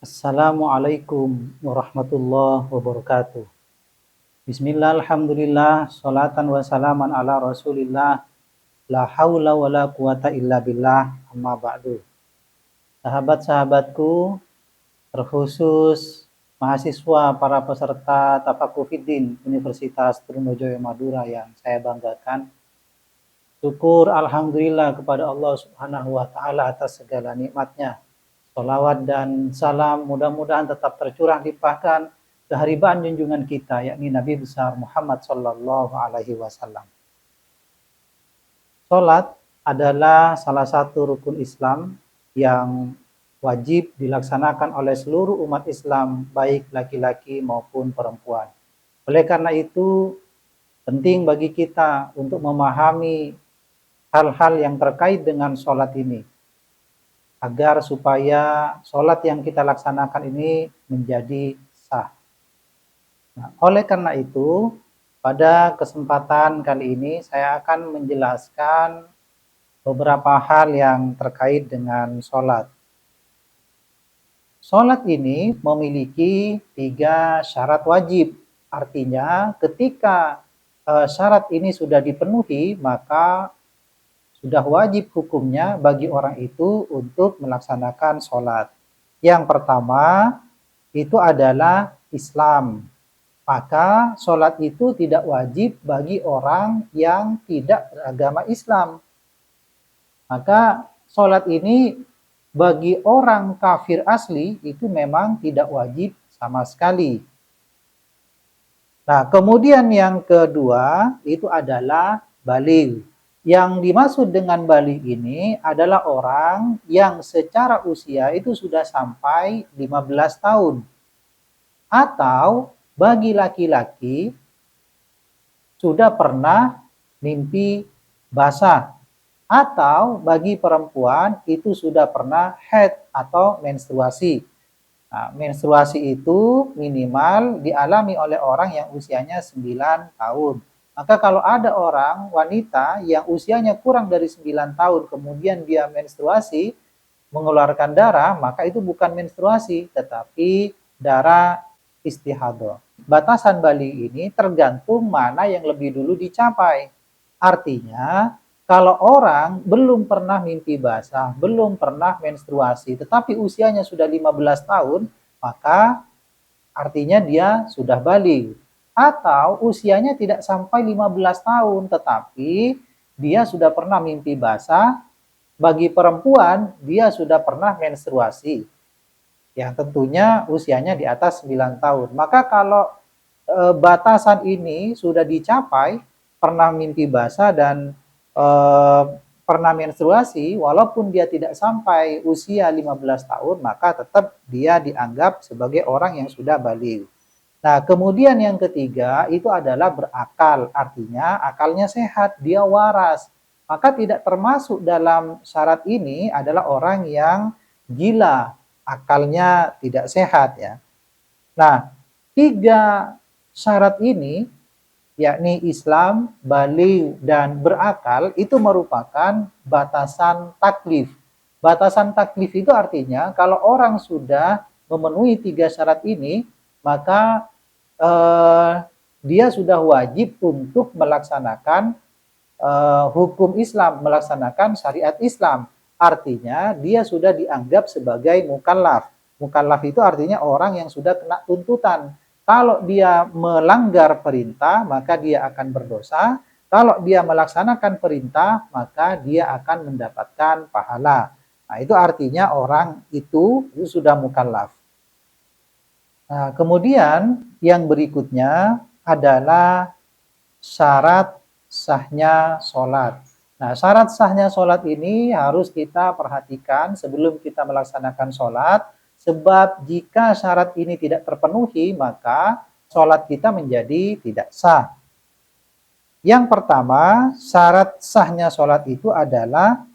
Assalamualaikum warahmatullahi wabarakatuh. Bismillah, alhamdulillah, salatan wa salaman ala rasulillah, la haula wa la quwata illa billah, amma ba'du. Sahabat-sahabatku, terkhusus mahasiswa para peserta Tafakufiddin Universitas Trunojoyo Madura yang saya banggakan. Syukur alhamdulillah kepada Allah Subhanahu wa taala atas segala nikmatnya. Salawat dan salam mudah-mudahan tetap tercurah limpahkan keharibaan junjungan kita, yakni Nabi besar Muhammad sallallahu alaihi wasallam. Salat adalah salah satu rukun Islam yang wajib dilaksanakan oleh seluruh umat Islam, baik laki-laki maupun perempuan. Oleh karena itu, penting bagi kita untuk memahami hal-hal yang terkait dengan salat ini, agar supaya sholat yang kita laksanakan ini menjadi sah. Nah, oleh karena itu, pada kesempatan kali ini saya akan menjelaskan beberapa hal yang terkait dengan sholat. Sholat ini memiliki 3 syarat wajib. Artinya ketika syarat ini sudah dipenuhi, maka sudah wajib hukumnya bagi orang itu untuk melaksanakan sholat. Yang pertama itu adalah Islam. Maka sholat itu tidak wajib bagi orang yang tidak beragama Islam. Maka sholat ini bagi orang kafir asli itu memang tidak wajib sama sekali. Nah, kemudian yang kedua itu adalah baligh. Yang dimaksud dengan baligh ini adalah orang yang secara usia itu sudah sampai 15 tahun. Atau bagi laki-laki sudah pernah mimpi basah. Atau bagi perempuan itu sudah pernah haid atau menstruasi. Nah, menstruasi itu minimal dialami oleh orang yang usianya 9 tahun. Maka kalau ada orang wanita yang usianya kurang dari 9 tahun kemudian dia menstruasi, mengeluarkan darah, maka itu bukan menstruasi tetapi darah istihadah. Batasan baligh ini tergantung mana yang lebih dulu dicapai. Artinya kalau orang belum pernah mimpi basah, belum pernah menstruasi, tetapi usianya sudah 15 tahun, maka artinya dia sudah baligh. Atau usianya tidak sampai 15 tahun, tetapi dia sudah pernah mimpi basah, bagi perempuan dia sudah pernah menstruasi. Yang tentunya usianya di atas 9 tahun. Maka kalau batasan ini sudah dicapai, pernah mimpi basah dan pernah menstruasi, walaupun dia tidak sampai usia 15 tahun, maka tetap dia dianggap sebagai orang yang sudah baligh. Nah, kemudian yang ketiga itu adalah berakal, artinya akalnya sehat, dia waras. Maka tidak termasuk dalam syarat ini adalah orang yang gila, akalnya tidak sehat ya. Nah, 3 syarat ini yakni Islam, baligh, dan berakal itu merupakan batasan taklif. Batasan taklif itu artinya kalau orang sudah memenuhi 3 syarat ini, maka dia sudah wajib untuk melaksanakan hukum Islam, melaksanakan syariat Islam. Artinya dia sudah dianggap sebagai mukallaf. Mukallaf itu artinya orang yang sudah kena tuntutan. Kalau dia melanggar perintah, maka dia akan berdosa. Kalau dia melaksanakan perintah, maka dia akan mendapatkan pahala. Nah, itu artinya orang itu sudah mukallaf. Nah, kemudian yang berikutnya adalah syarat sahnya sholat. Nah, syarat sahnya sholat ini harus kita perhatikan sebelum kita melaksanakan sholat, sebab jika syarat ini tidak terpenuhi, maka sholat kita menjadi tidak sah. Yang pertama, syarat sahnya sholat itu adalah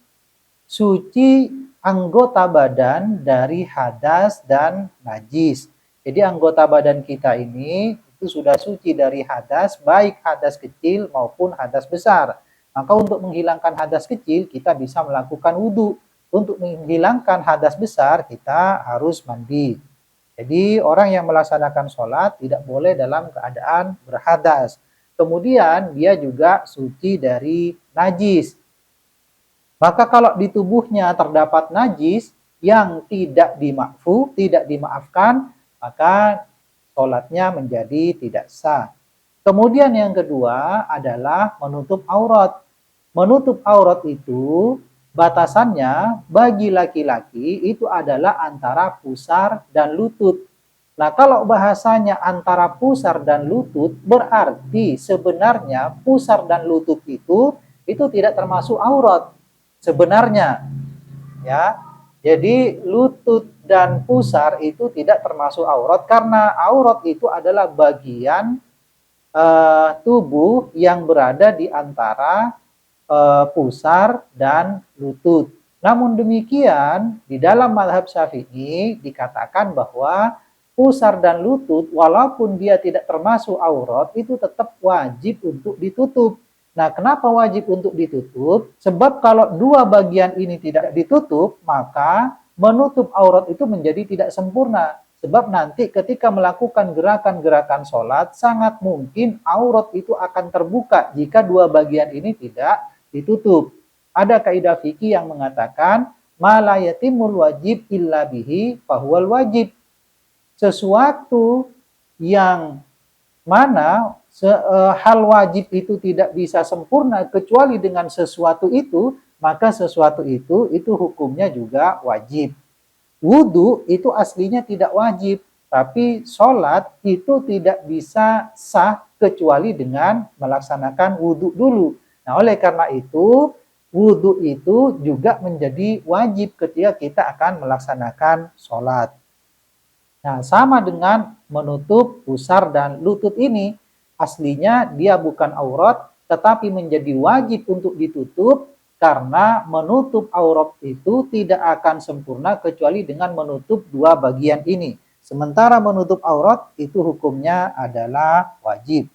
suci anggota badan dari hadas dan najis. Jadi anggota badan kita ini itu sudah suci dari hadas, baik hadas kecil maupun hadas besar. Maka untuk menghilangkan hadas kecil, kita bisa melakukan wudhu. Untuk menghilangkan hadas besar, kita harus mandi. Jadi orang yang melaksanakan sholat tidak boleh dalam keadaan berhadas. Kemudian dia juga suci dari najis. Maka kalau di tubuhnya terdapat najis yang tidak tidak dimaafkan, maka sholatnya menjadi tidak sah. Kemudian yang kedua adalah menutup aurat. Menutup aurat itu batasannya bagi laki-laki itu adalah antara pusar dan lutut. Nah, kalau bahasanya antara pusar dan lutut berarti sebenarnya pusar dan lutut itu tidak termasuk aurat sebenarnya, ya. Jadi lutut dan pusar itu tidak termasuk aurat karena aurat itu adalah bagian tubuh yang berada di antara pusar dan lutut. Namun demikian, di dalam mazhab Syafi'i dikatakan bahwa pusar dan lutut walaupun dia tidak termasuk aurat itu tetap wajib untuk ditutup. Nah, kenapa wajib untuk ditutup? Sebab kalau dua bagian ini tidak ditutup, maka menutup aurat itu menjadi tidak sempurna. Sebab nanti ketika melakukan gerakan-gerakan sholat, sangat mungkin aurat itu akan terbuka jika dua bagian ini tidak ditutup. Ada kaidah fikih yang mengatakan, ma la yatimul wajib illa bihi fahuwal wajib. Sesuatu yang mana hal wajib itu tidak bisa sempurna kecuali dengan sesuatu itu, maka sesuatu itu hukumnya juga wajib. Wudhu itu aslinya tidak wajib, tapi sholat itu tidak bisa sah kecuali dengan melaksanakan wudhu dulu. Nah, oleh karena itu, wudhu itu juga menjadi wajib ketika kita akan melaksanakan sholat. Nah, sama dengan menutup pusar dan lutut ini, aslinya dia bukan aurat, tetapi menjadi wajib untuk ditutup karena menutup aurat itu tidak akan sempurna kecuali dengan menutup dua bagian ini. Sementara menutup aurat itu hukumnya adalah wajib.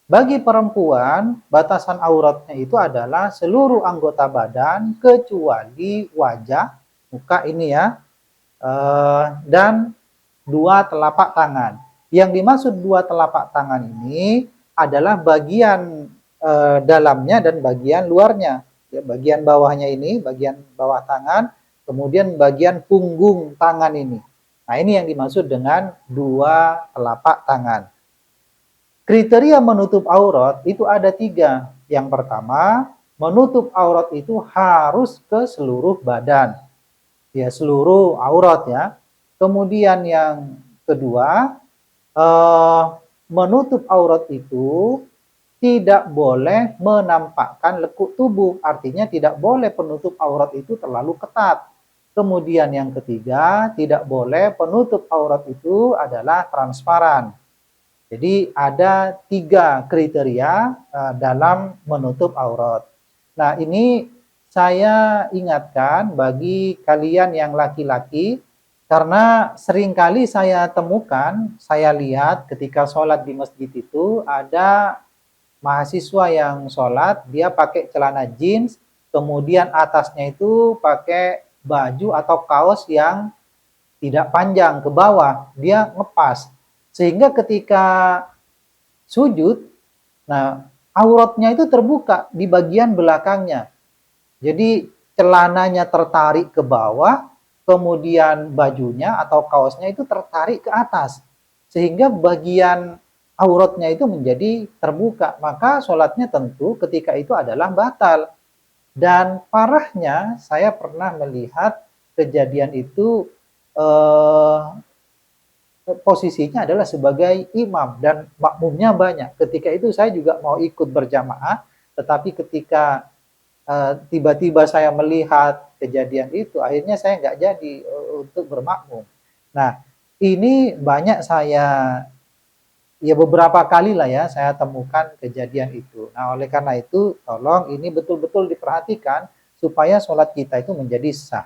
Bagi perempuan, batasan auratnya itu adalah seluruh anggota badan kecuali wajah, muka ini ya, dan dua telapak tangan. Yang dimaksud dua telapak tangan ini adalah bagian dalamnya dan bagian luarnya. Ya, bagian bawahnya ini, bagian bawah tangan, kemudian bagian punggung tangan ini. Nah, ini yang dimaksud dengan dua telapak tangan. Kriteria menutup aurat itu ada tiga. Yang pertama, menutup aurat itu harus ke seluruh badan. Ya, seluruh aurat ya. Kemudian yang kedua, menutup aurat itu tidak boleh menampakkan lekuk tubuh. Artinya tidak boleh penutup aurat itu terlalu ketat. Kemudian yang ketiga, tidak boleh penutup aurat itu adalah transparan. Jadi ada tiga kriteria dalam menutup aurat. Nah, ini saya ingatkan bagi kalian yang laki-laki, karena seringkali saya temukan, saya lihat ketika sholat di masjid itu ada mahasiswa yang sholat, dia pakai celana jeans, kemudian atasnya itu pakai baju atau kaos yang tidak panjang ke bawah, dia ngepas. Sehingga ketika sujud, nah auratnya itu terbuka di bagian belakangnya. Jadi celananya tertarik ke bawah, kemudian bajunya atau kaosnya itu tertarik ke atas. Sehingga bagian auratnya itu menjadi terbuka. Maka sholatnya tentu ketika itu adalah batal. Dan parahnya saya pernah melihat kejadian itu posisinya adalah sebagai imam dan makmumnya banyak. Ketika itu saya juga mau ikut berjamaah, tetapi ketika tiba-tiba saya melihat kejadian itu, akhirnya saya nggak jadi untuk bermakmum. Nah, ini banyak saya, ya beberapa kali lah ya, saya temukan kejadian itu. Nah, oleh karena itu, tolong ini betul-betul diperhatikan supaya sholat kita itu menjadi sah.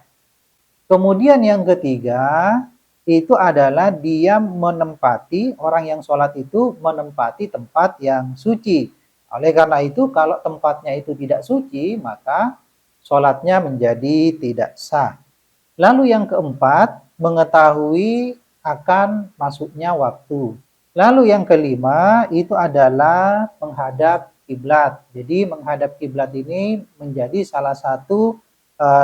Kemudian yang ketiga, itu adalah dia menempati, orang yang sholat itu menempati tempat yang suci. Oleh karena itu, kalau tempatnya itu tidak suci, maka sholatnya menjadi tidak sah. Lalu yang keempat, mengetahui akan masuknya waktu. Lalu yang kelima itu adalah menghadap kiblat. Jadi menghadap kiblat ini menjadi salah satu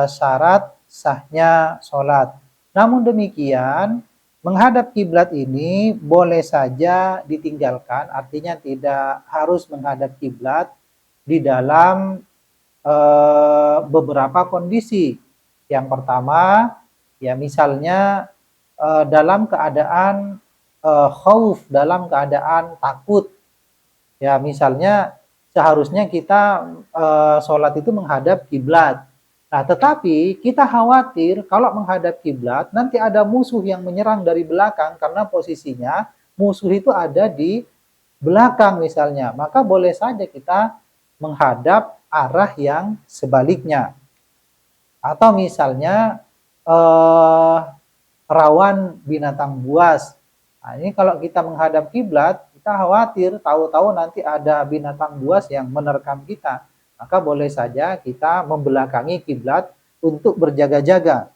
syarat sahnya sholat. Namun demikian, menghadap kiblat ini boleh saja ditinggalkan, artinya tidak harus menghadap kiblat di dalam beberapa kondisi. Yang pertama, ya misalnya dalam keadaan khauf, dalam keadaan takut. Ya misalnya seharusnya kita sholat itu menghadap kiblat. Nah, tetapi kita khawatir kalau menghadap kiblat nanti ada musuh yang menyerang dari belakang karena posisinya musuh itu ada di belakang misalnya. Maka boleh saja kita menghadap arah yang sebaliknya. Atau misalnya eh, rawan binatang buas. Nah, ini kalau kita menghadap kiblat, kita khawatir tahu-tahu nanti ada binatang buas yang menerkam kita. Maka boleh saja kita membelakangi kiblat untuk berjaga-jaga.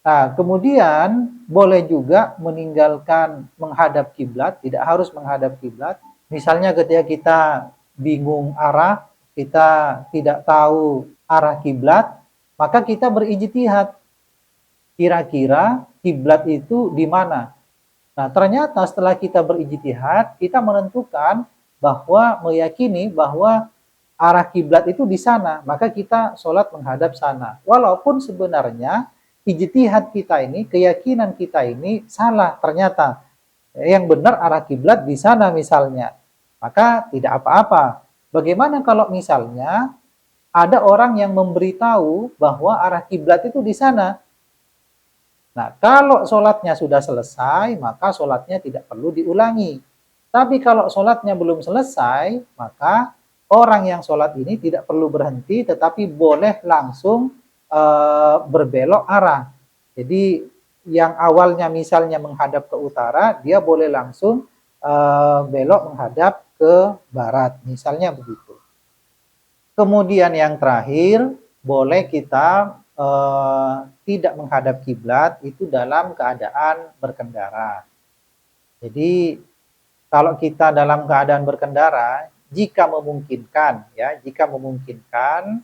Nah, kemudian boleh juga meninggalkan menghadap kiblat, tidak harus menghadap kiblat. Misalnya ketika kita bingung arah, kita tidak tahu arah kiblat, maka kita berijtihad. Kira-kira kiblat itu di mana? Nah, ternyata setelah kita berijtihad, kita menentukan bahwa meyakini bahwa arah kiblat itu di sana, maka kita sholat menghadap sana. Walaupun sebenarnya ijtihad kita ini, keyakinan kita ini salah ternyata. Yang benar arah kiblat di sana misalnya. Maka tidak apa-apa. Bagaimana kalau misalnya ada orang yang memberitahu bahwa arah kiblat itu di sana? Nah, kalau sholatnya sudah selesai, maka sholatnya tidak perlu diulangi. Tapi kalau sholatnya belum selesai, maka orang yang sholat ini tidak perlu berhenti, tetapi boleh langsung berbelok arah. Jadi yang awalnya misalnya menghadap ke utara, dia boleh langsung belok menghadap ke barat, misalnya begitu. Kemudian yang terakhir, boleh kita tidak menghadap kiblat itu dalam keadaan berkendara. Jadi kalau kita dalam keadaan berkendara, jika memungkinkan, ya, jika memungkinkan,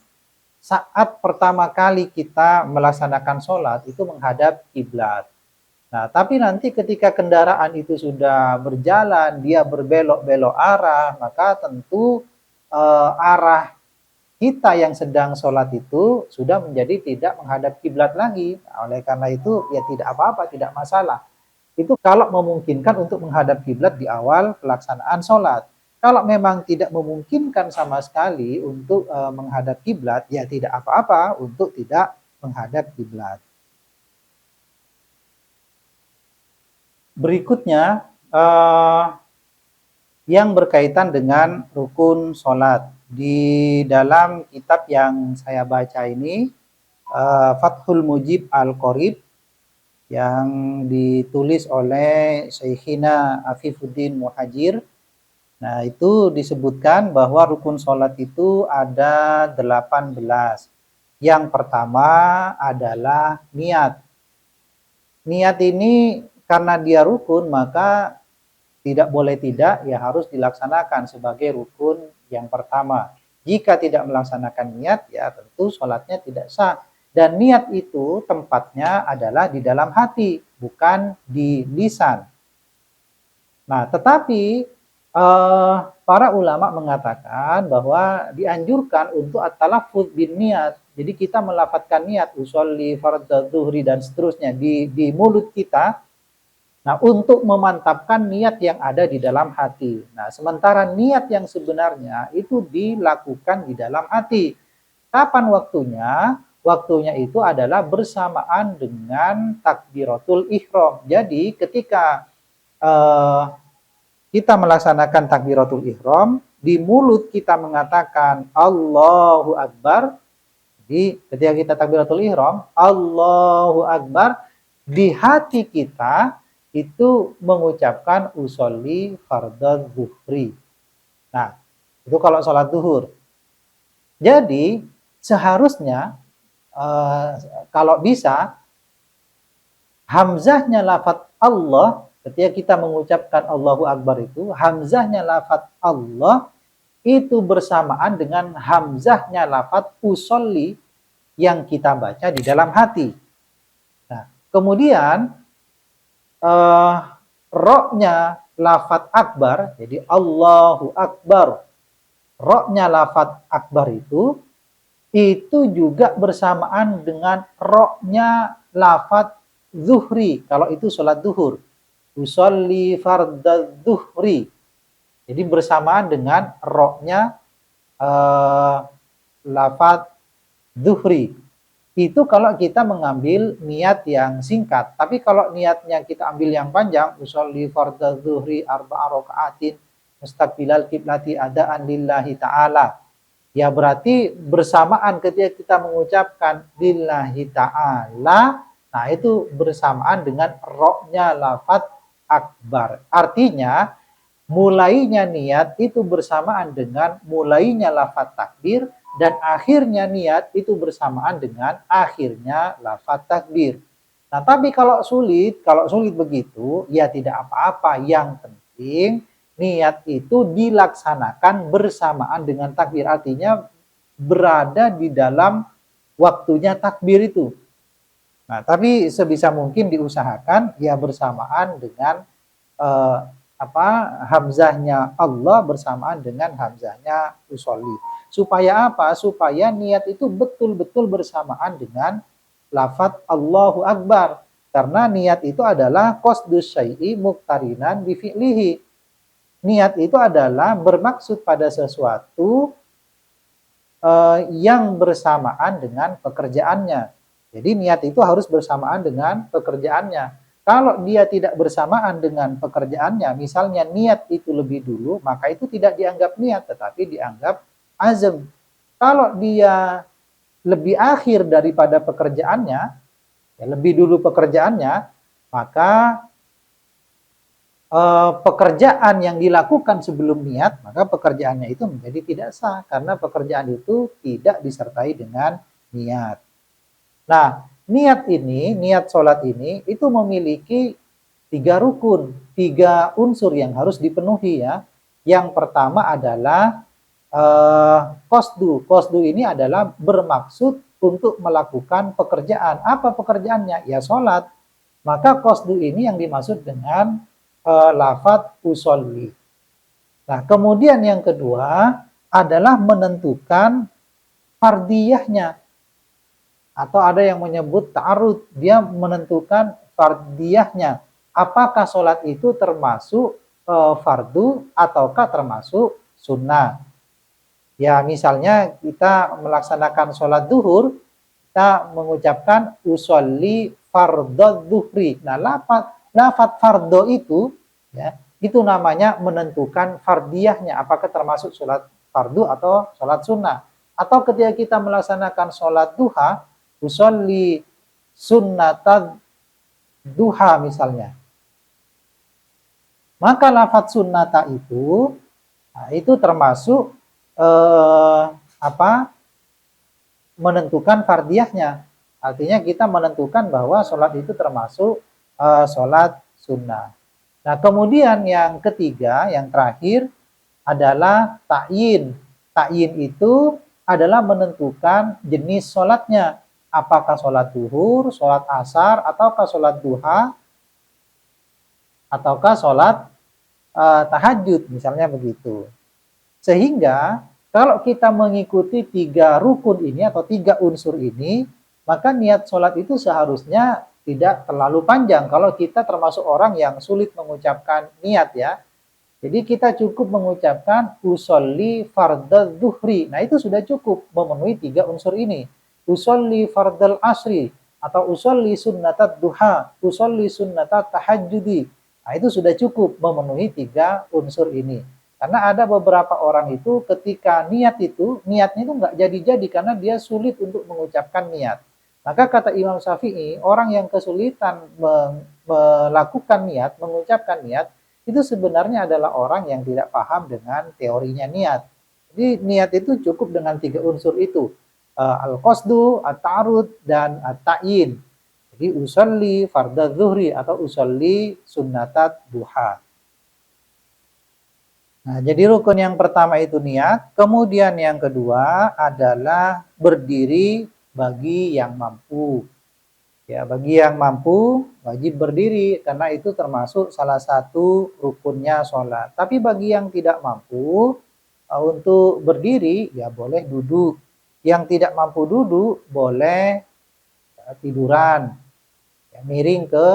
saat pertama kali kita melaksanakan sholat itu menghadap kiblat. Nah, tapi nanti ketika kendaraan itu sudah berjalan, dia berbelok-belok arah, maka tentu arah kita yang sedang sholat itu sudah menjadi tidak menghadap kiblat lagi. Nah, oleh karena itu ya tidak apa-apa, tidak masalah. Itu kalau memungkinkan untuk menghadap kiblat di awal pelaksanaan sholat. Kalau memang tidak memungkinkan sama sekali untuk menghadap kiblat, ya tidak apa-apa untuk tidak menghadap kiblat. Berikutnya yang berkaitan dengan rukun sholat. Di dalam kitab yang saya baca ini, Fathul Mujib Al-Qorib, yang ditulis oleh Syekhina Afifuddin Muhajir. Nah, itu disebutkan bahwa rukun sholat itu ada 18. Yang pertama adalah niat. Niat ini karena dia rukun, maka tidak boleh tidak, ya harus dilaksanakan sebagai rukun yang pertama. Jika tidak melaksanakan niat, ya tentu sholatnya tidak sah. Dan niat itu tempatnya adalah di dalam hati, bukan di lisan. Nah, tetapi para ulama mengatakan bahwa dianjurkan untuk at-talaffuz bin niat. Jadi kita melafadzkan niat, usolli fardhu zuhri dan seterusnya di mulut kita. Nah, untuk memantapkan niat yang ada di dalam hati. Nah, sementara niat yang sebenarnya itu dilakukan di dalam hati. Kapan waktunya? Waktunya itu adalah bersamaan dengan takbiratul ihram. Jadi, ketika kita melaksanakan takbiratul ihram, di mulut kita mengatakan Allahu Akbar. Jadi, ketika kita takbiratul ihram, Allahu Akbar, di hati kita itu mengucapkan usolli fardhu zuhri. Nah, itu kalau sholat zuhur. Jadi, seharusnya kalau bisa hamzahnya lafadz Allah, ketika kita mengucapkan Allahu Akbar itu, hamzahnya lafadz Allah itu bersamaan dengan hamzahnya lafadz usolli yang kita baca di dalam hati. Nah, kemudian roknya lafadz akbar, jadi Allahu Akbar, roknya lafadz akbar itu juga bersamaan dengan roknya lafadz zuhri, kalau itu sholat duhur. Usolli fardadz zuhri. Jadi bersamaan dengan roknya lafadz zuhri. Itu kalau kita mengambil niat yang singkat. Tapi kalau niatnya kita ambil yang panjang, usolli fardadz zuhri arba'a raka'atin mustaqbilal qiblati adaan lillahi ta'ala. Ya berarti bersamaan ketika kita mengucapkan lillahi ta'ala, nah itu bersamaan dengan roknya lafadz akbar. Artinya mulainya niat itu bersamaan dengan mulainya lafadz takbir, dan akhirnya niat itu bersamaan dengan akhirnya lafadz takbir. Nah, tapi kalau sulit begitu, ya tidak apa-apa. Yang penting niat itu dilaksanakan bersamaan dengan takbir. Artinya berada di dalam waktunya takbir itu. Nah, tapi sebisa mungkin diusahakan ya bersamaan dengan hamzahnya Allah bersamaan dengan hamzahnya usolli. Supaya apa? Supaya niat itu betul-betul bersamaan dengan lafadz Allahu Akbar. Karena niat itu adalah qasdus syai'i muqtarinan bi fi'lihi. Niat itu adalah bermaksud pada sesuatu yang bersamaan dengan pekerjaannya. Jadi niat itu harus bersamaan dengan pekerjaannya. Kalau dia tidak bersamaan dengan pekerjaannya, misalnya niat itu lebih dulu, maka itu tidak dianggap niat, tetapi dianggap azam. Kalau dia lebih akhir daripada pekerjaannya, ya lebih dulu pekerjaannya, maka pekerjaan yang dilakukan sebelum niat, maka pekerjaannya itu menjadi tidak sah, karena pekerjaan itu tidak disertai dengan niat. Nah, niat sholat ini itu memiliki 3 rukun, 3 unsur yang harus dipenuhi ya. Yang pertama adalah qasdu. Qasdu ini adalah bermaksud untuk melakukan pekerjaan. Apa pekerjaannya? Ya sholat. Maka qasdu ini yang dimaksud dengan lafadz usolli. Nah, kemudian yang kedua adalah menentukan fardiyahnya. Atau ada yang menyebut ta'arud, dia menentukan fardiyahnya. Apakah sholat itu termasuk fardu ataukah termasuk sunnah. Ya misalnya kita melaksanakan sholat duhur, kita mengucapkan usolli fardadz zuhri. Nah lafadz fardo itu, ya, itu namanya menentukan fardiyahnya, apakah termasuk sholat fardu atau sholat sunnah. Atau ketika kita melaksanakan sholat duha, usolli sunnatad duha misalnya. Maka lafadz sunnata itu, nah, itu termasuk menentukan fardiyahnya. Artinya kita menentukan bahwa sholat itu termasuk sholat sunnah. Nah kemudian yang ketiga, yang terakhir adalah ta'yin. Ta'yin itu adalah menentukan jenis sholatnya. Apakah sholat duhur, sholat asar, ataukah sholat duha, ataukah sholat tahajud, misalnya begitu. Sehingga kalau kita mengikuti 3 rukun ini atau 3 unsur ini, maka niat sholat itu seharusnya tidak terlalu panjang. Kalau kita termasuk orang yang sulit mengucapkan niat ya. Jadi kita cukup mengucapkan usolli fardadz zuhri. Nah itu sudah cukup memenuhi 3 unsur ini. Usolli fardal asri, atau usolli sunnatad duha, usolli sunnatat tahajjudi. Nah itu sudah cukup memenuhi 3 unsur ini. Karena ada beberapa orang itu ketika niatnya itu nggak jadi-jadi karena dia sulit untuk mengucapkan niat. Maka kata Imam Syafi'i, orang yang kesulitan melakukan niat, mengucapkan niat, itu sebenarnya adalah orang yang tidak paham dengan teorinya niat. Jadi niat itu cukup dengan 3 unsur itu. Al-qasdu, at-ta'arud, dan at-ta'yin. Jadi usolli fardhu zuhri atau usolli sunnatat duha. Nah, jadi rukun yang pertama itu niat, kemudian yang kedua adalah berdiri bagi yang mampu. Ya, bagi yang mampu wajib berdiri karena itu termasuk salah satu rukunnya sholat. Tapi bagi yang tidak mampu untuk berdiri ya boleh duduk. Yang tidak mampu duduk boleh tiduran, ya, miring ke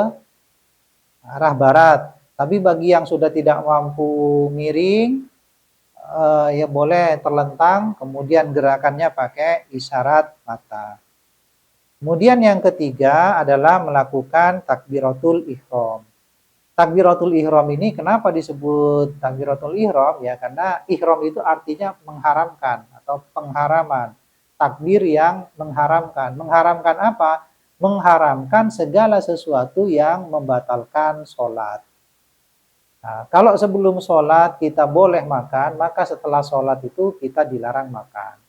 arah barat. Tapi bagi yang sudah tidak mampu miring ya boleh terlentang, kemudian gerakannya pakai isyarat mata. Kemudian yang ketiga adalah melakukan takbiratul ihram. Takbiratul ihram ini kenapa disebut takbiratul ihram? Ya karena ihram itu artinya mengharamkan atau pengharaman. Takbir yang mengharamkan. Mengharamkan apa? Mengharamkan segala sesuatu yang membatalkan sholat. Nah, kalau sebelum sholat kita boleh makan, maka setelah sholat itu kita dilarang makan.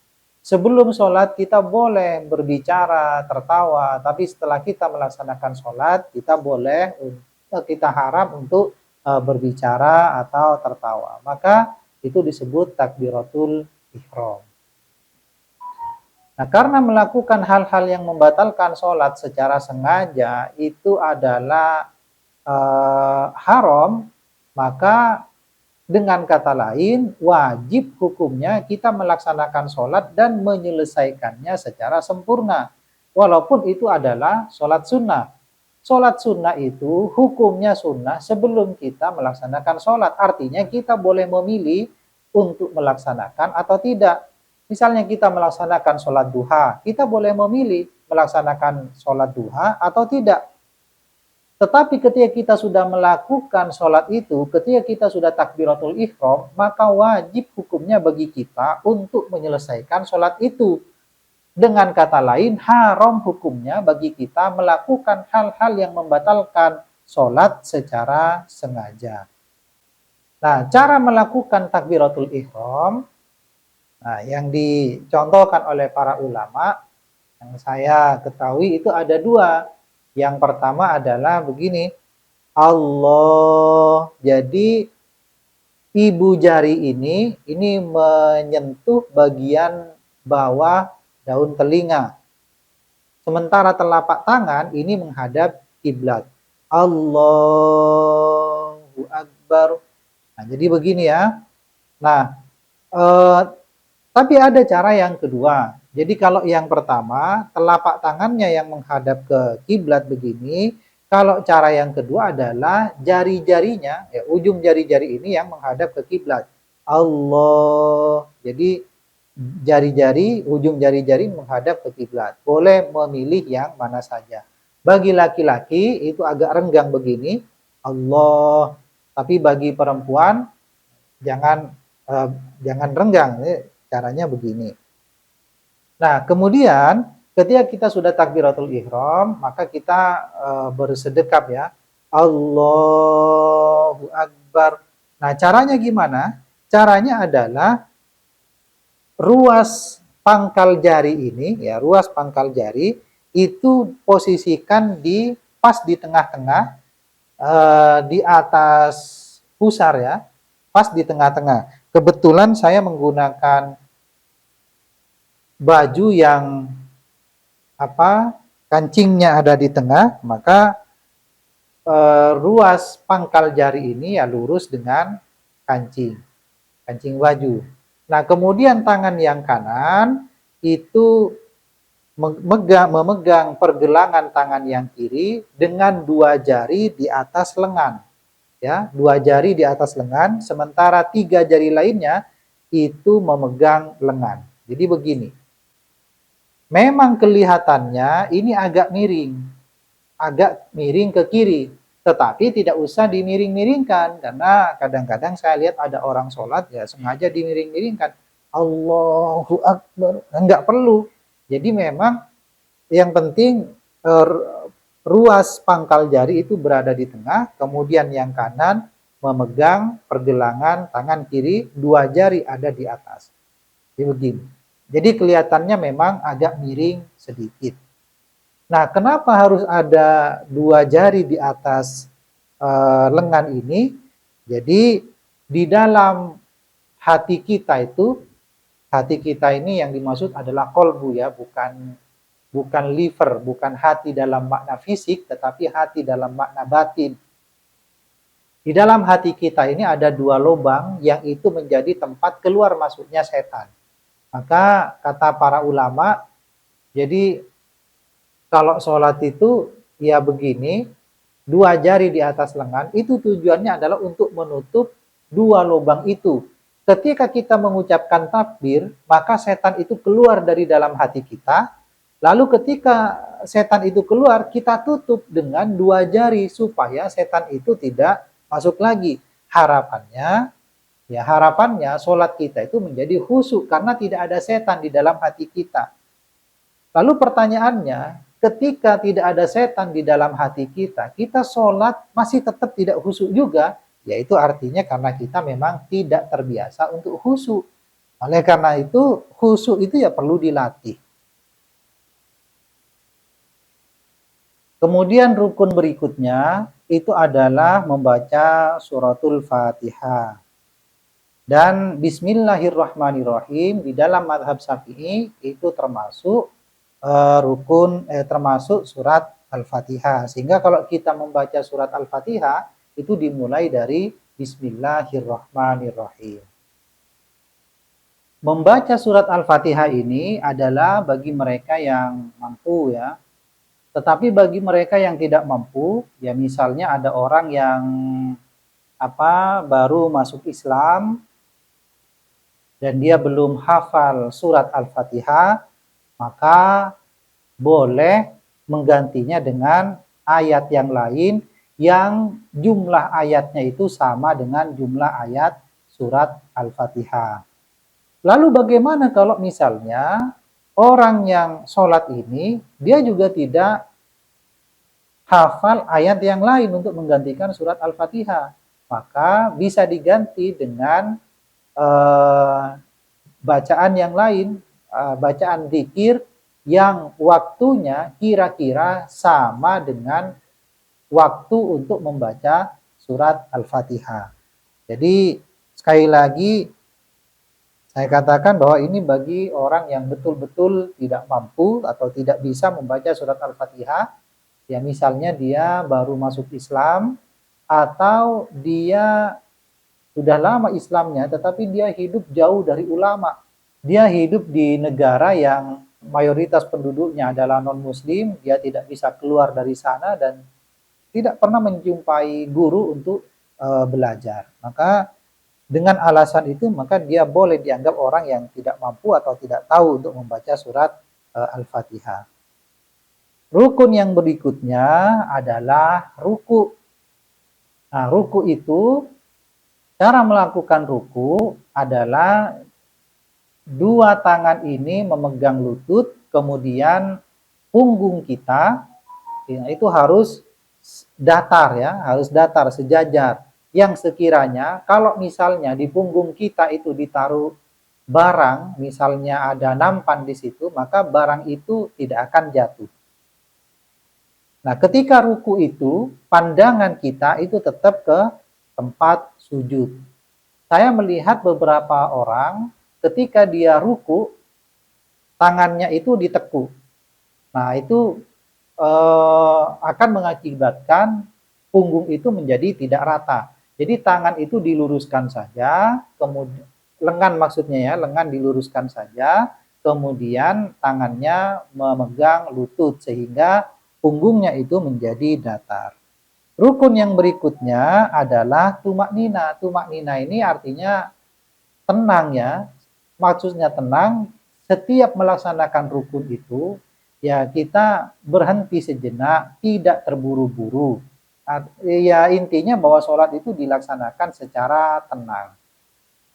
Sebelum sholat kita boleh berbicara, tertawa, tapi setelah kita melaksanakan sholat kita boleh, kita haram untuk berbicara atau tertawa. Maka itu disebut takbiratul ihram. Nah, karena melakukan hal-hal yang membatalkan sholat secara sengaja itu adalah haram, maka dengan kata lain wajib hukumnya kita melaksanakan sholat dan menyelesaikannya secara sempurna. Walaupun itu adalah sholat sunnah. Sholat sunnah itu hukumnya sunnah sebelum kita melaksanakan sholat. Artinya kita boleh memilih untuk melaksanakan atau tidak. Misalnya kita melaksanakan sholat duha, kita boleh memilih melaksanakan sholat duha atau tidak. Tetapi ketika kita sudah melakukan sholat itu, ketika kita sudah takbiratul ihram, maka wajib hukumnya bagi kita untuk menyelesaikan sholat itu. Dengan kata lain, haram hukumnya bagi kita melakukan hal-hal yang membatalkan sholat secara sengaja. Nah, cara melakukan takbiratul ihram, nah, yang dicontohkan oleh para ulama, yang saya ketahui itu ada dua. Yang pertama adalah begini, Allah. Jadi ibu jari ini menyentuh bagian bawah daun telinga. Sementara telapak tangan ini menghadap kiblat. Allahu Akbar. Nah, jadi begini ya. Nah, tapi ada cara yang kedua. Jadi kalau yang pertama, telapak tangannya yang menghadap ke kiblat begini. Kalau cara yang kedua adalah jari-jarinya, ya, ujung jari-jari ini yang menghadap ke kiblat. Allah. Jadi jari-jari, ujung jari-jari menghadap ke kiblat. Boleh memilih yang mana saja. Bagi laki-laki itu agak renggang begini, Allah. Tapi bagi perempuan jangan renggang. Caranya begini. Nah, kemudian ketika kita sudah takbiratul ihram, maka kita bersedekap ya. Allahu Akbar. Nah, caranya gimana? Caranya adalah ruas pangkal jari ini, ya, ruas pangkal jari itu posisikan pas di tengah-tengah, di atas pusar ya, pas di tengah-tengah. Kebetulan saya menggunakan baju yang kancingnya ada di tengah, maka ruas pangkal jari ini ya lurus dengan kancing baju. Nah, kemudian tangan yang kanan itu memegang pergelangan tangan yang kiri dengan dua jari di atas lengan. Ya, dua jari di atas lengan, sementara tiga jari lainnya itu memegang lengan. Jadi begini. Memang kelihatannya ini agak miring ke kiri, tetapi tidak usah dimiring-miringkan, karena kadang-kadang saya lihat ada orang sholat ya sengaja dimiring-miringkan. Allahu Akbar, enggak perlu. Jadi memang yang penting ruas pangkal jari itu berada di tengah, kemudian yang kanan memegang pergelangan tangan kiri, dua jari ada di atas. Jadi begini. Jadi kelihatannya memang agak miring sedikit. Nah, kenapa harus ada dua jari di atas lengan ini? Jadi di dalam hati kita ini yang dimaksud adalah kolbu ya, bukan liver, bukan hati dalam makna fisik, tetapi hati dalam makna batin. Di dalam hati kita ini ada dua lubang yang itu menjadi tempat keluar masuknya setan. Maka kata para ulama, jadi kalau sholat itu ya begini, dua jari di atas lengan, itu tujuannya adalah untuk menutup dua lubang itu. Ketika kita mengucapkan takbir, maka setan itu keluar dari dalam hati kita. Lalu ketika setan itu keluar, kita tutup dengan dua jari supaya setan itu tidak masuk lagi. Harapannya sholat kita itu menjadi khusyuk karena tidak ada setan di dalam hati kita. Lalu pertanyaannya, ketika tidak ada setan di dalam hati kita, kita sholat masih tetap tidak khusyuk juga, yaitu artinya karena kita memang tidak terbiasa untuk khusyuk. Oleh karena itu, khusyuk itu ya perlu dilatih. Kemudian rukun berikutnya itu adalah membaca suratul Fatihah. Dan bismillahirrahmanirrahim di dalam mazhab Syafi'i itu termasuk termasuk surat Al-Fatihah. Sehingga kalau kita membaca surat Al-Fatihah itu dimulai dari bismillahirrahmanirrahim. Membaca surat Al-Fatihah ini adalah bagi mereka yang mampu ya. Tetapi bagi mereka yang tidak mampu, ya misalnya ada orang yang baru masuk Islam dan dia belum hafal surat Al-Fatihah, maka boleh menggantinya dengan ayat yang lain yang jumlah ayatnya itu sama dengan jumlah ayat surat Al-Fatihah. Lalu bagaimana kalau misalnya orang yang sholat ini dia juga tidak hafal ayat yang lain untuk menggantikan surat Al-Fatihah? Maka bisa diganti dengan bacaan yang lain, bacaan zikir yang waktunya kira-kira sama dengan waktu untuk membaca surat Al-Fatihah. Jadi sekali lagi saya katakan bahwa ini bagi orang yang betul-betul tidak mampu atau tidak bisa membaca surat Al-Fatihah, ya misalnya dia baru masuk Islam atau dia sudah lama Islamnya tetapi dia hidup jauh dari ulama. Dia hidup di negara yang mayoritas penduduknya adalah non-muslim, dia tidak bisa keluar dari sana dan tidak pernah menjumpai guru untuk belajar. Maka dengan alasan itu maka dia boleh dianggap orang yang tidak mampu atau tidak tahu untuk membaca surat Al-Fatihah. Rukun yang berikutnya adalah ruku. Nah, ruku itu, cara melakukan ruku adalah dua tangan ini memegang lutut, kemudian punggung kita itu harus datar ya, harus datar sejajar. Yang sekiranya kalau misalnya di punggung kita itu ditaruh barang, misalnya ada nampan di situ, maka barang itu tidak akan jatuh. Nah, ketika ruku itu, pandangan kita itu tetap ke tempat sujud. Saya melihat beberapa orang ketika dia ruku, tangannya itu ditekuk. Nah, itu akan mengakibatkan punggung itu menjadi tidak rata. Jadi tangan itu diluruskan saja, kemudian lengan maksudnya ya, lengan diluruskan saja, kemudian tangannya memegang lutut sehingga punggungnya itu menjadi datar. Rukun yang berikutnya adalah tumak nina. Tumak nina ini artinya tenang ya, maksudnya tenang. Setiap melaksanakan rukun itu ya kita berhenti sejenak, tidak terburu-buru. Ya intinya bahwa sholat itu dilaksanakan secara tenang.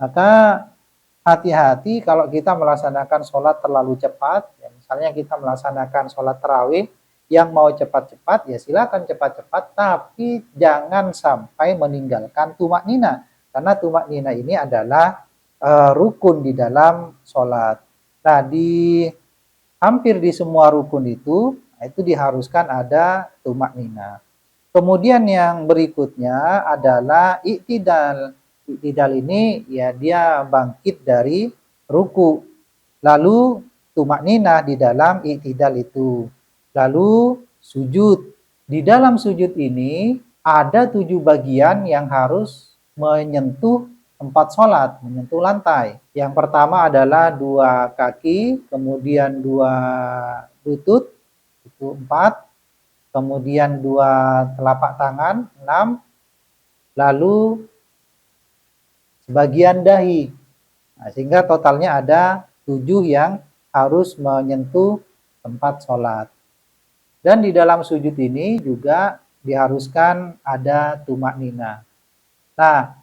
Maka hati-hati kalau kita melaksanakan sholat terlalu cepat, ya misalnya kita melaksanakan sholat tarawih, yang mau cepat-cepat ya silakan cepat-cepat, tapi jangan sampai meninggalkan tumak nina, karena tumak nina ini adalah rukun di dalam sholat. Nah, hampir di semua rukun itu Nah, itu diharuskan ada tumak nina. Kemudian yang berikutnya adalah iktidal. Iktidal ini ya dia bangkit dari ruku. Lalu tumak nina di dalam iktidal itu. Lalu sujud. Di dalam sujud ini ada 7 bagian yang harus menyentuh tempat sholat, menyentuh lantai. Yang pertama adalah 2 kaki, kemudian 2 lutut, itu 4, kemudian 2 telapak tangan, 6, lalu sebagian dahi. Nah, sehingga totalnya ada 7 yang harus menyentuh tempat sholat. Dan di dalam sujud ini juga diharuskan ada tumak nina. Nah,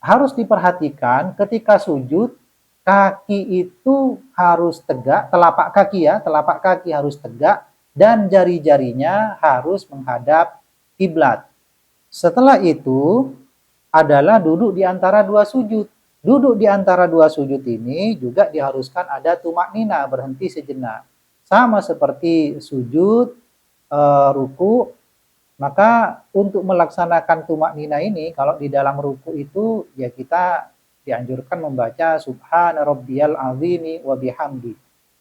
harus diperhatikan ketika sujud, kaki itu harus tegak, telapak kaki ya, telapak kaki harus tegak, dan jari-jarinya harus menghadap kiblat. Setelah itu adalah duduk di antara 2 sujud. Duduk di antara 2 sujud ini juga diharuskan ada tumak nina, berhenti sejenak. Sama seperti sujud, ruku. Maka untuk melaksanakan tumak nina ini, kalau di dalam ruku itu ya kita dianjurkan membaca Subhana rabbiyal azimi wa bihamdi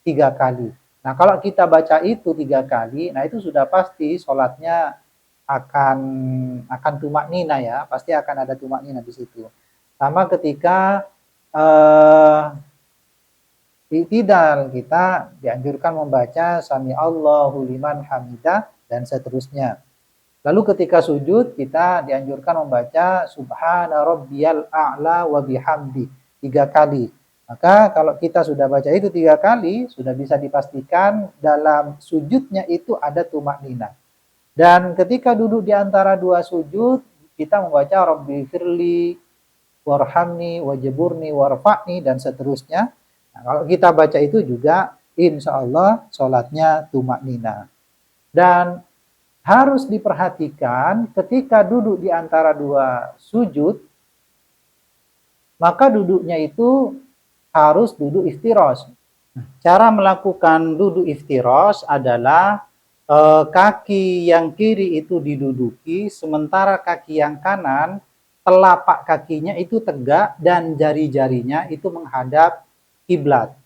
3 kali. Nah, kalau kita baca itu 3 kali, nah itu sudah pasti sholatnya akan tumak nina ya, pasti akan ada tumak nina di situ. Sama ketika i'tidal, kita dianjurkan membaca Sami Allahu liman hamidah dan seterusnya. Lalu ketika sujud kita dianjurkan membaca Subhana rabbiyal a'la wa bihamdi 3 kali. Maka kalau kita sudah baca itu 3 kali, sudah bisa dipastikan dalam sujudnya itu ada tumak nina. Dan ketika duduk di antara 2 sujud, kita membaca Rabbi firli warhamni wajiburni warfa'ni dan seterusnya. Nah, kalau kita baca itu juga insya Allah sholatnya tumak nina. Dan harus diperhatikan ketika duduk di antara 2 sujud, maka duduknya itu harus duduk iftirosh. Cara melakukan duduk iftirosh adalah kaki yang kiri itu diduduki, sementara kaki yang kanan, telapak kakinya itu tegak dan jari-jarinya itu menghadap kiblat.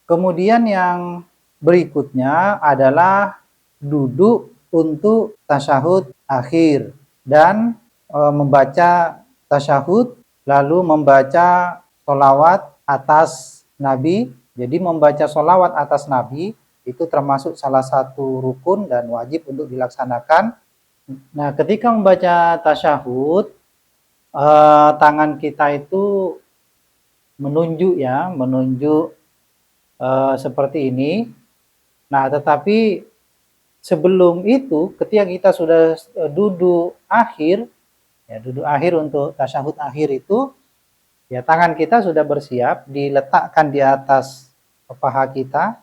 Kemudian yang berikutnya adalah duduk untuk tasyahud akhir dan membaca tasyahud, lalu membaca sholawat atas Nabi. Jadi membaca sholawat atas Nabi itu termasuk salah satu rukun dan wajib untuk dilaksanakan. Nah, ketika membaca tasyahud, tangan kita itu menunjuk ya, menunjuk seperti ini. Nah, tetapi sebelum itu, ketika kita sudah duduk akhir, ya duduk akhir untuk tasyahud akhir itu, ya tangan kita sudah bersiap diletakkan di atas paha kita,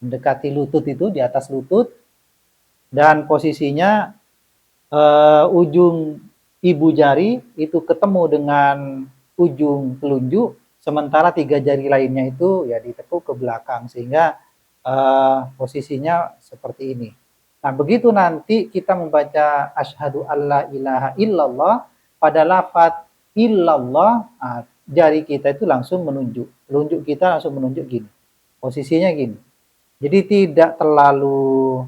mendekati lutut itu, di atas lutut, dan posisinya ujung ibu jari itu ketemu dengan ujung telunjuk, sementara 3 jari lainnya itu ya ditekuk ke belakang sehingga posisinya seperti ini. Nah, begitu nanti kita membaca asyhadu alla ilaha illallah, pada lafaz illallah, jari kita itu langsung menunjuk. Telunjuk kita langsung menunjuk gini. Posisinya gini. Jadi tidak terlalu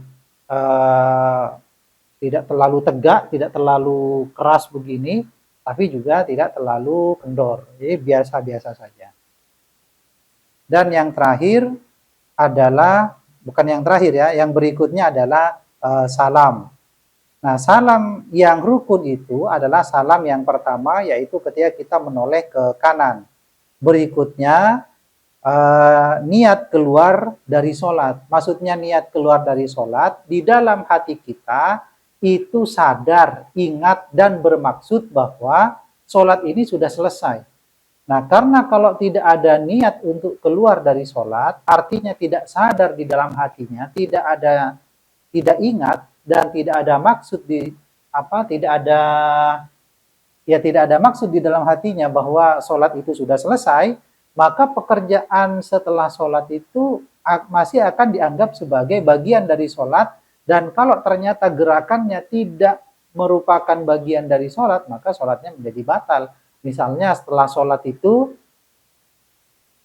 tegak, tidak terlalu keras begini, tapi juga tidak terlalu kendor. Jadi biasa-biasa saja. Dan yang terakhir adalah, bukan yang terakhir ya, yang berikutnya adalah salam. Nah, salam yang rukun itu adalah salam yang pertama, yaitu ketika kita menoleh ke kanan. Berikutnya niat keluar dari sholat. Maksudnya niat keluar dari sholat, di dalam hati kita itu sadar, ingat, dan bermaksud bahwa sholat ini sudah selesai. Nah, karena kalau tidak ada niat untuk keluar dari sholat, artinya tidak sadar di dalam hatinya, tidak ingat dan tidak ada maksud tidak ada maksud di dalam hatinya bahwa sholat itu sudah selesai, maka pekerjaan setelah sholat itu masih akan dianggap sebagai bagian dari sholat, dan kalau ternyata gerakannya tidak merupakan bagian dari sholat, maka sholatnya menjadi batal. Misalnya setelah sholat itu,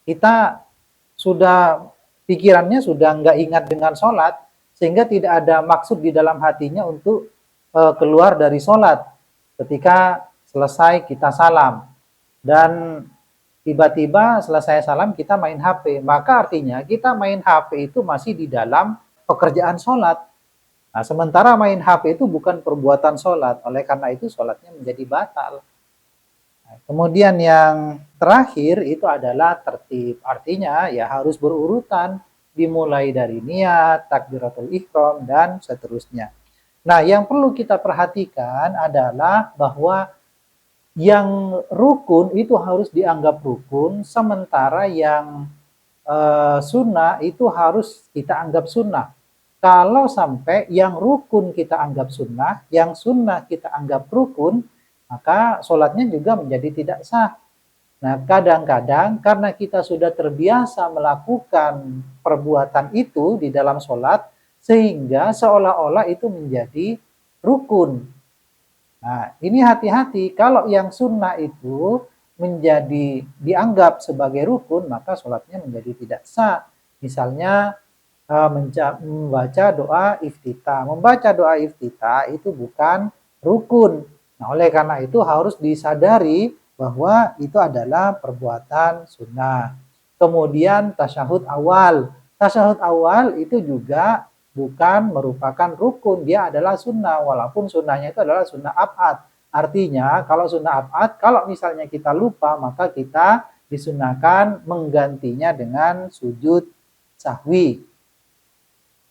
kita sudah pikirannya sudah nggak ingat dengan sholat, sehingga tidak ada maksud di dalam hatinya untuk keluar dari sholat. Ketika selesai kita salam, dan tiba-tiba selesai salam kita main HP, maka artinya kita main HP itu masih di dalam pekerjaan sholat. Nah, sementara main HP itu bukan perbuatan sholat, oleh karena itu sholatnya menjadi batal. Nah, kemudian yang terakhir itu adalah tertib, artinya ya harus berurutan, dimulai dari niat, takbiratul ihram, dan seterusnya. Nah, yang perlu kita perhatikan adalah bahwa yang rukun itu harus dianggap rukun, sementara yang sunnah itu harus kita anggap sunnah. Kalau sampai yang rukun kita anggap sunnah, yang sunnah kita anggap rukun, maka sholatnya juga menjadi tidak sah. Nah, kadang-kadang karena kita sudah terbiasa melakukan perbuatan itu di dalam sholat, sehingga seolah-olah itu menjadi rukun. Nah, ini hati-hati, kalau yang sunnah itu menjadi dianggap sebagai rukun, maka sholatnya menjadi tidak sah. Misalnya membaca doa iftitah. Membaca doa iftitah itu bukan rukun. Nah, oleh karena itu harus disadari bahwa itu adalah perbuatan sunnah. Kemudian tasyahud awal. Tasyahud awal itu juga bukan merupakan rukun, dia adalah sunnah, walaupun sunnahnya itu adalah sunnah abad. Artinya kalau sunnah abad, kalau misalnya kita lupa, maka kita disunahkan menggantinya dengan sujud sahwi.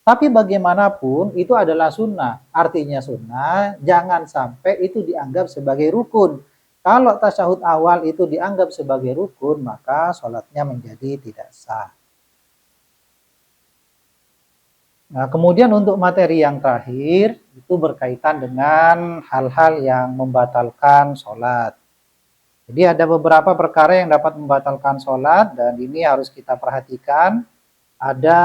Tapi bagaimanapun itu adalah sunnah, artinya sunnah, jangan sampai itu dianggap sebagai rukun. Kalau tasyahud awal itu dianggap sebagai rukun, maka sholatnya menjadi tidak sah. Nah, kemudian untuk materi yang terakhir, itu berkaitan dengan hal-hal yang membatalkan sholat. Jadi ada beberapa perkara yang dapat membatalkan sholat, dan ini harus kita perhatikan. Ada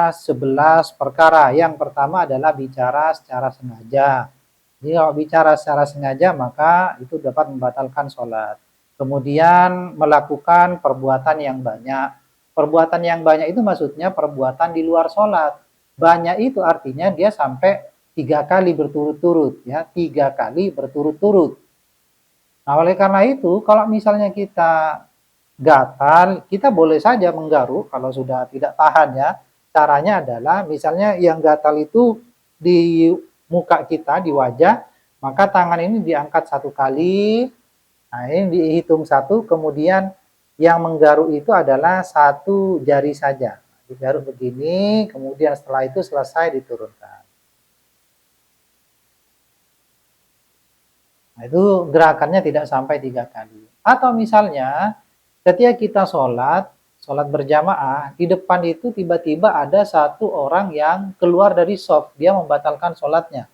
11 perkara. Yang pertama adalah bicara secara sengaja. Jadi kalau bicara secara sengaja, maka itu dapat membatalkan sholat. Kemudian melakukan perbuatan yang banyak. Perbuatan yang banyak itu maksudnya perbuatan di luar sholat. Banyak itu artinya dia sampai 3 kali berturut-turut, ya, 3 kali berturut-turut. Nah, oleh karena itu, kalau misalnya kita gatal, kita boleh saja menggaruk kalau sudah tidak tahan, ya. Caranya adalah misalnya yang gatal itu di muka kita, di wajah, maka tangan ini diangkat 1 kali. Nah, ini dihitung 1, kemudian yang menggaruk itu adalah 1 jari saja. Digaruk begini, kemudian setelah itu selesai diturunkan. Nah, itu gerakannya tidak sampai 3 kali. Atau misalnya ketika kita sholat berjamaah, di depan itu tiba-tiba ada 1 orang yang keluar dari shaf, dia membatalkan sholatnya.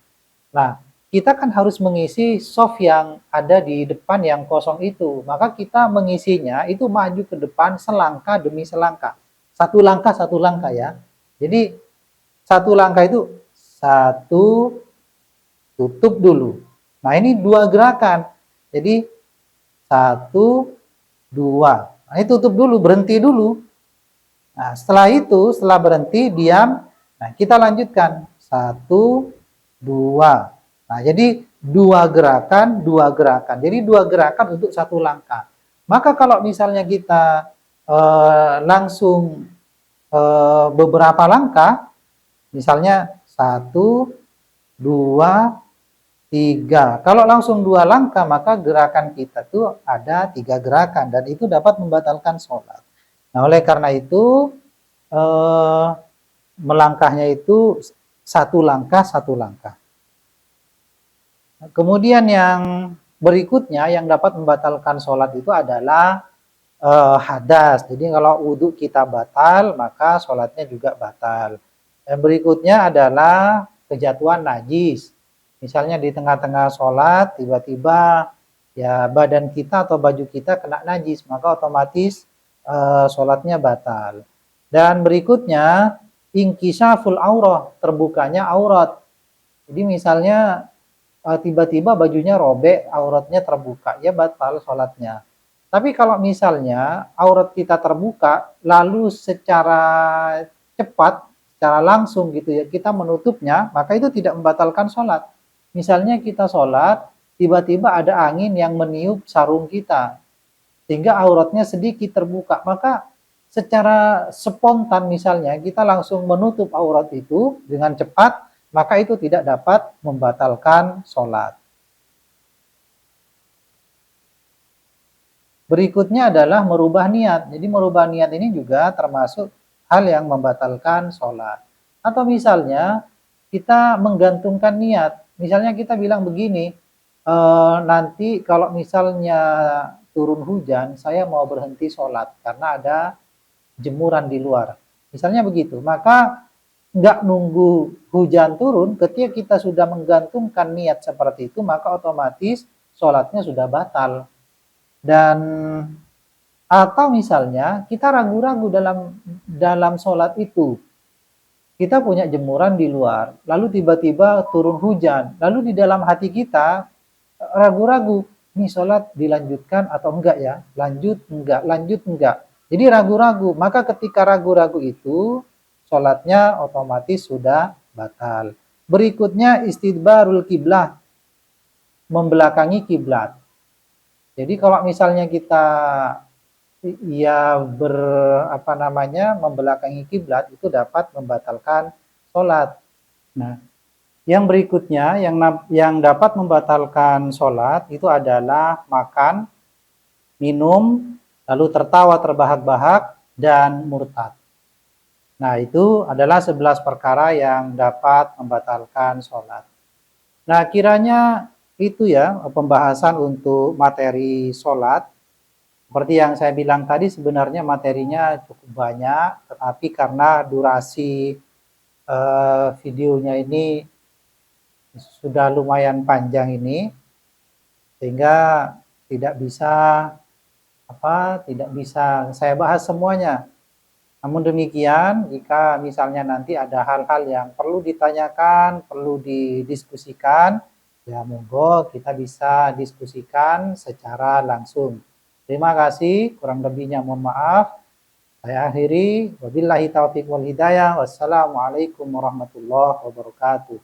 Nah, kita kan harus mengisi shaf yang ada di depan yang kosong itu. Maka kita mengisinya itu maju ke depan selangkah demi selangkah. 1 langkah, ya. Jadi 1 langkah itu 1, tutup dulu. Nah, ini 2 gerakan. Jadi 1, 2. Nah, ini tutup dulu, berhenti dulu. Nah, setelah itu, setelah berhenti, diam. Nah, kita lanjutkan. 1, 2. Nah, jadi 2 gerakan, 2 gerakan. Jadi 2 gerakan untuk 1 langkah. Maka kalau misalnya kita langsung beberapa langkah, misalnya 1, 2, 3. Kalau langsung 2 langkah, maka gerakan kita tuh ada 3 gerakan, dan itu dapat membatalkan sholat. Nah, oleh karena itu melangkahnya itu 1 langkah, 1 langkah. Kemudian yang berikutnya yang dapat membatalkan sholat itu adalah hadas. Jadi kalau wudhu kita batal, maka sholatnya juga batal. Yang berikutnya adalah kejatuhan najis. Misalnya di tengah-tengah sholat, tiba-tiba ya badan kita atau baju kita kena najis, maka otomatis sholatnya batal. Dan berikutnya, inkishaful aurah, terbukanya aurat. Jadi misalnya tiba-tiba bajunya robek, auratnya terbuka, ya batal sholatnya. Tapi kalau misalnya aurat kita terbuka, lalu secara cepat, secara langsung gitu ya, kita menutupnya, maka itu tidak membatalkan sholat. Misalnya kita sholat, tiba-tiba ada angin yang meniup sarung kita, sehingga auratnya sedikit terbuka, maka secara spontan misalnya kita langsung menutup aurat itu dengan cepat, maka itu tidak dapat membatalkan sholat. Berikutnya adalah merubah niat. Jadi merubah niat ini juga termasuk hal yang membatalkan sholat. Atau misalnya kita menggantungkan niat. Misalnya kita bilang begini, nanti kalau misalnya turun hujan, saya mau berhenti sholat karena ada jemuran di luar. Misalnya begitu. Maka nggak nunggu hujan turun, ketika kita sudah menggantungkan niat seperti itu, maka otomatis sholatnya sudah batal. Dan atau misalnya kita ragu-ragu dalam dalam sholat itu, kita punya jemuran di luar, lalu tiba-tiba turun hujan, lalu di dalam hati kita ragu-ragu, nih sholat dilanjutkan atau enggak ya, lanjut enggak. Jadi ragu-ragu, maka ketika ragu-ragu itu, sholatnya otomatis sudah batal. Berikutnya istidbarul kiblah, membelakangi kiblat. Jadi kalau misalnya kita apa namanya, membelakangi kiblat itu dapat membatalkan sholat. Nah, yang berikutnya yang dapat membatalkan sholat itu adalah makan, minum, lalu tertawa terbahak-bahak, dan murtad. Nah, itu adalah 11 perkara yang dapat membatalkan sholat. Nah, kiranya itu ya pembahasan untuk materi sholat. Seperti yang saya bilang tadi, sebenarnya materinya cukup banyak, tetapi karena durasi videonya ini sudah lumayan panjang ini, sehingga tidak bisa tidak bisa saya bahas semuanya. Namun demikian, jika misalnya nanti ada hal-hal yang perlu ditanyakan, perlu didiskusikan, ya monggo kita bisa diskusikan secara langsung. Terima kasih, kurang lebihnya mohon maaf. Saya akhiri, wabillahi taufiq wal hidayah. Wassalamualaikum warahmatullahi wabarakatuh.